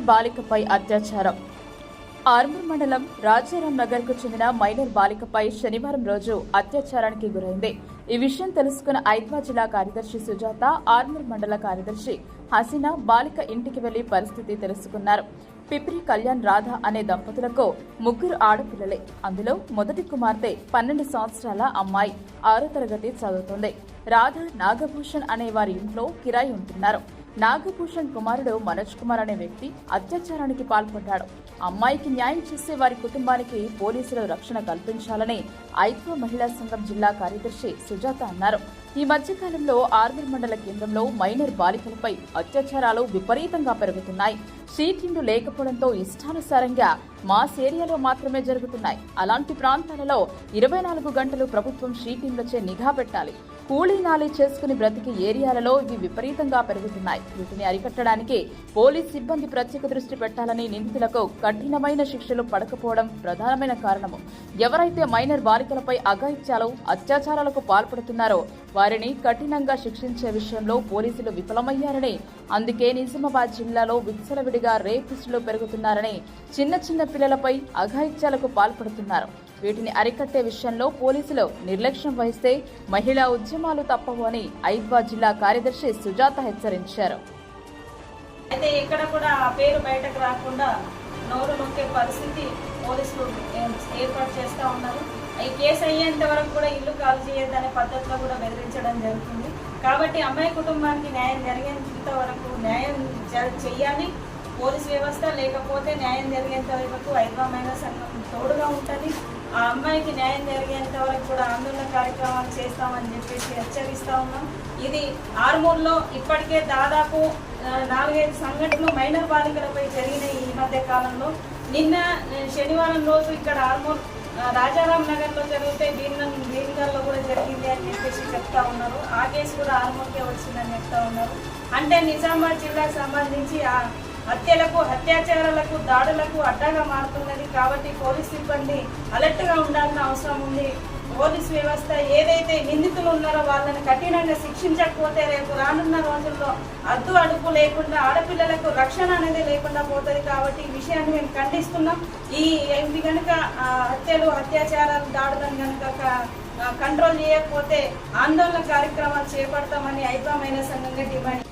బాలికపై అత్యాచారం. ఆర్మూర్ మండలం రాజారాం నగర్ కు చెందిన మైనర్ బాలికపై శనివారం రోజు అత్యాచారానికి గురైంది. ఈ విషయం తెలుసుకున్న ఐద్వా జిల్లా కార్యదర్శి సుజాత, ఆర్మూర్ మండల కార్యదర్శి హసీనా బాలిక ఇంటికి వెళ్లి పరిస్థితి తెలుసుకున్నారు. పిప్రి కళ్యాణ్ రాధ అనే దంపతులకు 3 ఆడపిల్లలే. అందులో మొదటి కుమార్తె 12 సంవత్సరాల అమ్మాయి 6వ తరగతి చదువుతుంది. రాధ నాగభూషణ్ అనే వారి ఇంట్లో కిరాయి ఉంటున్నారు. నాగభూషణ్ కుమారుడు మనోజ్ కుమార్ అనే వ్యక్తి అత్యాచారానికి పాల్పడ్డాడు. అమ్మాయికి న్యాయం చేసే వారి కుటుంబానికి పోలీసులు రక్షణ కల్పించాలని ఐద్వా మహిళా సంఘం జిల్లా కార్యదర్శి సుజాత అన్నారు. ఈ మధ్యకాలంలో ఆర్మూర్ మండల కేంద్రంలో మైనర్ బాలికలపై అత్యాచారాలు విపరీతంగా పెరుగుతున్నాయి. షీటిండ్లు లేకపోవడంతో ఇష్టానుసారంగా మాస్ ఏరియాలో మాత్రమే జరుగుతున్నాయి. అలాంటి ప్రాంతాలలో 24 గంటలు ప్రభుత్వం షీటింగ్లచే నిఘా పెట్టాలి. కూలీ నాలి చేసుకుని బ్రతికి ఏరియాలలో ఇవి విపరీతంగా పెరుగుతున్నాయి. వీటిని అరికట్టడానికి పోలీస్ సిబ్బంది ప్రత్యేక దృష్టి పెట్టాలని, నిందితులకు కఠినమైన శిక్షలు పడకపోవడం ప్రధానమైన కారణము. ఎవరైతే మైనర్ బాలికలపై అఘాయిత్యాలు, అత్యాచారాలకు పాల్పడుతున్నారో వారిని కఠినంగా శిక్షించే విషయంలో పోలీసులు విఫలమయ్యారని, అందుకే నిజామాబాద్ జిల్లాలో విచ్చలవిడిగా రేపిస్టులు పెరుగుతున్నారని, చిన్న పిల్లలపై అఘాయిత్యాలకు పాల్పడుతున్నారు. వీటిని అరికట్టే విషయంలో పోలీసులు నిర్లక్ష్యం వహిస్తే మహిళా ఉద్యమాలు తప్పవు అని ఐద్వా జిల్లా కార్యదర్శి సుజాత హెచ్చరించారు. అయితే ఎక్కడ కూడా ఆ పేరు బయటకు రాకుండా నోరు నొక్కే పరిస్థితి పోలీసులు ఏర్పాటు చేస్తూ ఉన్నారు. ఈ కేసు అయ్యేంత వరకు కూడా ఇల్లు ఖాళీ చేయొద్దనే పద్ధతిలో కూడా బెదిరించడం జరుగుతుంది. కాబట్టి అమ్మాయి కుటుంబానికి న్యాయం జరిగేంత వరకు న్యాయం చేయాలి పోలీస్ వ్యవస్థ. లేకపోతే న్యాయం జరిగేంత వరకు ఐద్వా మహిళా సంఘం తోడుగా ఉంటుంది. ఆ అమ్మాయికి న్యాయం జరిగేంత వరకు కూడా ఆందోళన కార్యక్రమాలు చేస్తామని చెప్పేసి హెచ్చరిస్తా ఉన్నాం. ఇది ఆర్మూర్లో ఇప్పటికే దాదాపు 4-5 సంఘటనలు మైనర్ బాలికలపై జరిగినాయి ఈ మధ్య కాలంలో. నిన్న శనివారం రోజు ఇక్కడ ఆర్మూర్ రాజారాం నగర్లో జరిగితే భీమగల్లో కూడా జరిగింది అని చెప్పేసి చెప్తా ఉన్నారు. ఆ కేసు కూడా ఆర్మూర్కే వచ్చిందని చెప్తా ఉన్నారు. అంటే నిజామాబాద్ జిల్లాకు సంబంధించి ఆ హత్యలకు, అత్యాచారాలకు, దాడులకు అడ్డగా మారుతున్నది. కాబట్టి పోలీస్ సిబ్బంది అలర్ట్గా ఉండాల్సిన అవసరం ఉంది. పోలీస్ వ్యవస్థ ఏదైతే నిందితులు ఉన్నారో వాళ్ళని కఠినంగా శిక్షించకపోతే రేపు రానున్న రోజుల్లో అడ్డు అదుపు లేకుండా ఆడపిల్లలకు రక్షణ అనేది లేకుండా పోతుంది. కాబట్టి ఈ విషయాన్ని మేము ఖండిస్తున్నాం. ఇవి కనుక హత్యలు, అత్యాచారాలు, దాడులను కనుక కంట్రోల్ చేయకపోతే ఆందోళన కార్యక్రమాలు చేపడతామని ఐద్వా మహిళా సంఘంగా డిమాండ్